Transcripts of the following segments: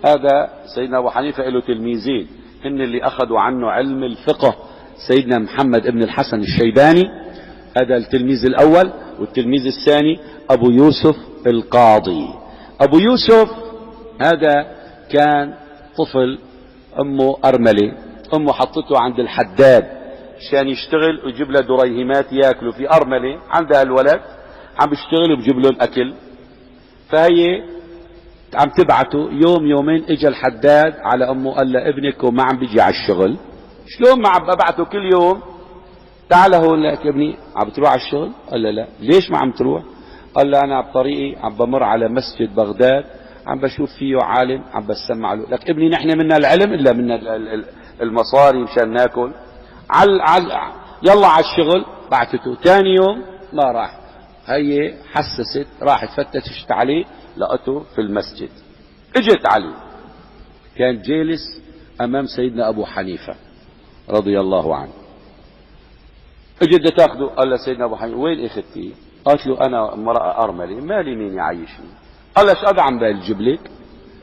هذا سيدنا أبو حنيفة له تلميذين إن اللي أخذوا عنه علم الفقه، سيدنا محمد بن الحسن الشيباني، هذا التلميذ الأول، والتلميذ الثاني أبو يوسف القاضي. أبو يوسف هذا كان طفل، أمه أرملة، أمه حطته عند الحداد عشان يشتغل ويجيب له دريهمات ياكلوا، في أرملة عندها الولد عم بيشتغل وبجيب له الأكل، فهي عم تبعته. يوم يومين اجى الحداد على امه قال لها ابنك ما عم بيجي على الشغل. شلون ما عم ببعته كل يوم؟ تعال هون لك ابني، عم بتروح على الشغل؟ قال له لا. ليش ما عم تروح؟ قال له انا بطريقي عم بمر على مسجد بغداد عم بشوف فيه عالم عم بسمع له. لك ابني نحن منا العلم الا منا المصاري مشان ناكل. يلا على الشغل. بعثته ثاني يوم ما راح، هي حسست راحت فتشت عليه لقته في المسجد. اجت عليه، كان جالس امام سيدنا ابو حنيفة رضي الله عنه. اجت تاخذه، قال له سيدنا ابو حنيفة وين اخذتي؟ قالت له انا امرأة ارملة مالي مين يعيشني. قال له ايش قد عم بجيب لك؟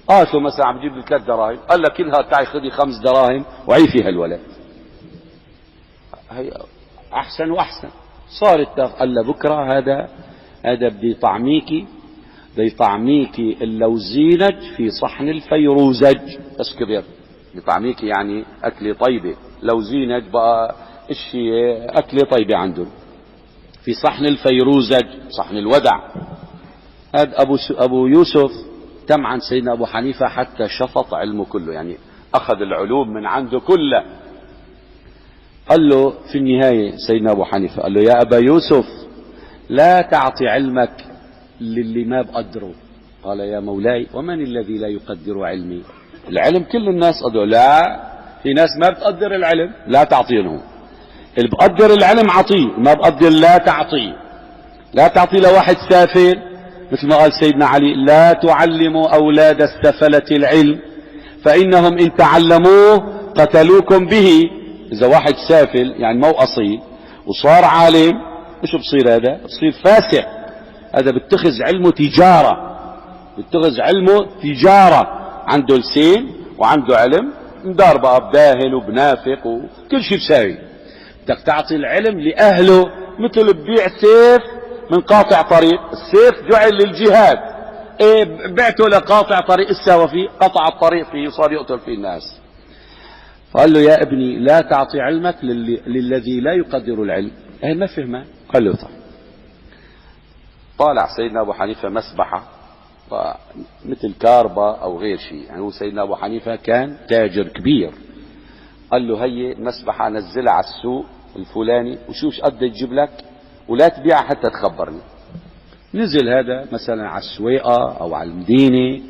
قالت له مثلا عم بجيب لي 3 دراهم. قال له كلها تعي خذي 5 دراهم وعيفي هالولد. هي احسن واحسن. صارت قال له بكره هذا بدي طعميكي، بيطعميكي اللوزينج في صحن الفيروزج. بس كبير بيطعميكي يعني أكلة طيبة، لوزينج بقى اشي أكلة طيبة عندهم في صحن الفيروزج، صحن الودع. هذا أبو يوسف تم عن سيدنا أبو حنيفة حتى شفط علمه كله، يعني أخذ العلوم من عنده كله. قال له في النهاية سيدنا أبو حنيفة قال له يا أبا يوسف لا تعطي علمك للي ما بقدره. قال يا مولاي ومن الذي لا يقدر علمي؟ العلم كل الناس قدروا. لا، في ناس ما بتقدر العلم لا تعطينه. اللي بقدر العلم عطيه، ما بقدر لا تعطيه. لا تعطي لواحد سافل، مثل ما قال سيدنا علي لا تعلموا أولاد السفلة العلم فإنهم إن تعلموه قتلوكم به. إذا واحد سافل يعني مو أصيل وصار عالم، مش بصير هذا؟ بصير فاسق. هذا بيتخذ علمه تجارة، بيتخذ علمه تجارة، عنده لسان وعنده علم، مدار بقى بداهن وبنافق وكل شيء بساوي. بدك تعطي العلم لأهله، مثل ببيع سيف من قاطع طريق. السيف جعل للجهاد، ايه بعته لقاطع طريق الساوى فيه، قطع الطريق فيه وصار يقتل فيه الناس. فقال له يا ابني لا تعطي علمك للذي لا يقدر العلم. ايه ما فهمه. قال له طيب. طالع سيدنا أبو حنيفة مسبحة مثل كاربة أو غير شيء، يعني هو سيدنا أبو حنيفة كان تاجر كبير. قال له هي مسبحة نزلها على السوق الفلاني وشوف قد تجيب لك ولا تبيعها حتى تخبرني. نزل هذا مثلا على السويقة أو على المدينة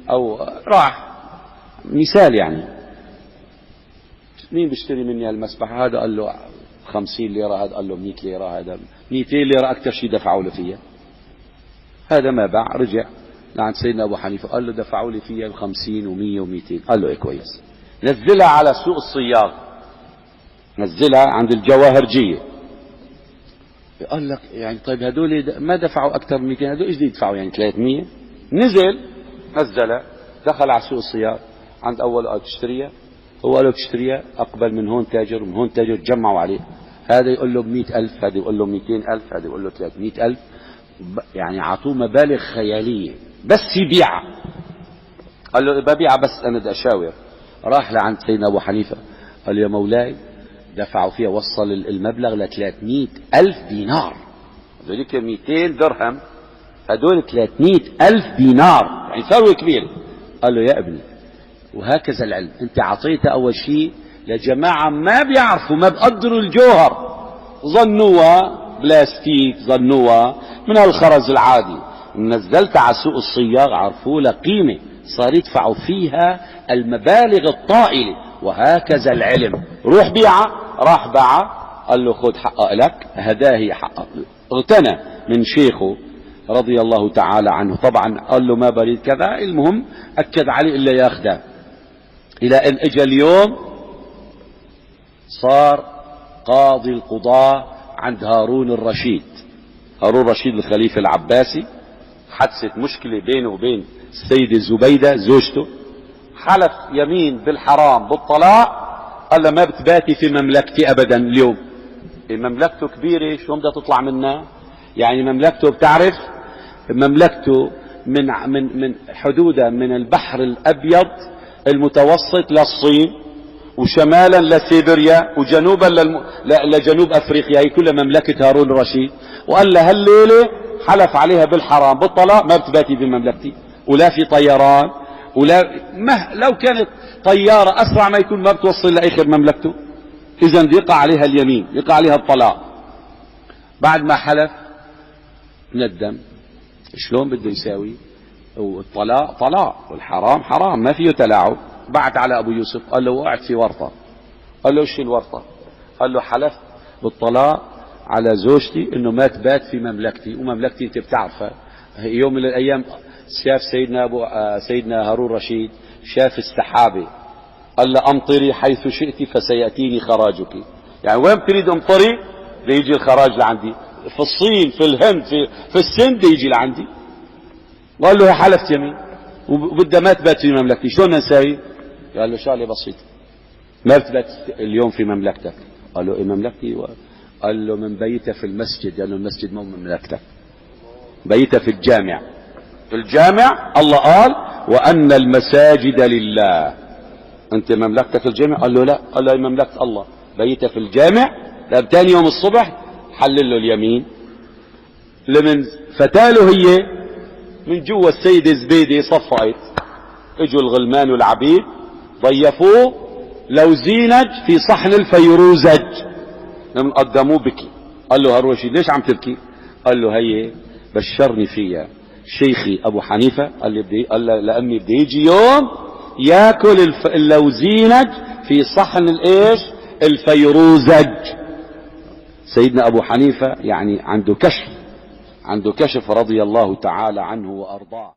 أو راح، مثال يعني، مين بيشتري مني المسبحة؟ هذا قال له 50 ليرة، هذا قال له 100 ليرة، هذا 200 ليرة أكثر شيء دفعوا له فيها. هذا ما باع، رجع لعند سيدنا أبو حنيفة قال له دفعوا لي فيها 50 و100 و200. قال له ايه كويس. نزلها على سوق الصياغ، نزلها عند الجواهرجية. قال لك يعني طيب هدول ما دفعوا أكثر من 200، هدول ايش بده يدفعوا يعني 300؟ نزلها دخل على سوق الصياغ عند أول قال تشتريها، هو قال له تشتريها، أقبل من هون تاجر ومن هون تاجر، جمعوا عليه. هذا يقول له ب100,000، هذا يقول له 200,000، هذا يقول له 300,000، يعني عطوه مبالغ خيالية بس يبيعها. قال له ببيعها بس أنا بدي أشاور. راح لعند سيدنا أبو حنيفة قال له يا مولاي دفعوا فيها، وصل المبلغ ل 300,000 دينار. هذول 200 درهم، هذول 300,000 دينار، يعني ثروة كبيرة. قال له يا ابني وهكذا العلم، انت عطيته أول شيء لجماعة ما بيعرفوا، ما بقدروا الجوهر، ظنوها بلاستيك، ظنوها من الخرز العادي. نزلت على سوق الصياغ عرفوا لها قيمة، صار يدفعوا فيها المبالغ الطائلة. وهكذا العلم، روح بيعه. راح باعه، قال له خذ حقق لك، هداه هي حقق. اغتنى من شيخه رضي الله تعالى عنه. طبعا قال له ما بريد كذا، المهم أكد عليه إلا ياخده. إلى أن اجى اليوم صار قاضي القضاة عند هارون الرشيد. هارون الرشيد الخليفة العباسي، حدثت مشكلة بينه وبين السيدة زبيدة زوجته، حلف يمين بالحرام بالطلاق، قال له ما بتباتي في مملكتي ابدا اليوم. مملكته كبيرة، شلون بدها تطلع منها؟ يعني مملكته بتعرف مملكته من حدودها من البحر الابيض المتوسط للصين، وشمالا لسيبيريا، وجنوبا لجنوب افريقيا، هي كلها مملكة هارون الرشيد. وقال له هالليلة حلف عليها بالحرام بالطلاق ما بتباتي بمملكتي، ولا في طيران، ولا لو كانت طيارة اسرع ما يكون ما بتوصل لاخر مملكته. اذا يقع عليها اليمين، يقع عليها الطلاق. بعد ما حلف ندم، شلون بده يساوي؟ والطلاق طلاق والحرام حرام، ما فيه تلاعب. بعت على ابو يوسف قال له وقعت في ورطة. قال له ايش الورطة؟ قال له حلفت بالطلاق على زوجتي انه ما تبات في مملكتي، ومملكتي انت بتعرفها. يوم من الايام شاف سيدنا هارون رشيد، شاف السحابة، قال له امطري حيث شئت فسيأتيني خراجك. يعني وين بتريد امطري بيجي الخراج لعندي، في الصين، في الهند، في السند يجي لعندي. قال له حلفت يمين وبدها ما تبات في مملكتي، شلون نساوي؟ قال له شغله بسيطه، ما بتبات اليوم في مملكتك. قال له ايه مملكتي؟ قال له من بيت في المسجد. قال له المسجد مو مملكتك، بيت في الجامع. في الجامع الله قال وان المساجد لله، انت مملكتك الجامع؟ قال له لا. قال له مملكة الله، بيت في الجامع. ثاني يوم الصبح حلل له اليمين. لمن فتاله هي من جوا السيدة زبيدة صفقت، اجوا الغلمان والعبيد ضيفوه لو زينج في صحن الفيروزج، لمن قدموه بكي. قال له هارون رشيد ليش عم تبكي؟ قال له هي بشرني فيها شيخي ابو حنيفة، قال لامي بده يجي يوم ياكل اللوزينج في صحن الايش؟ الفيروزج. سيدنا ابو حنيفة يعني عنده كشف رضي الله تعالى عنه وارضاه.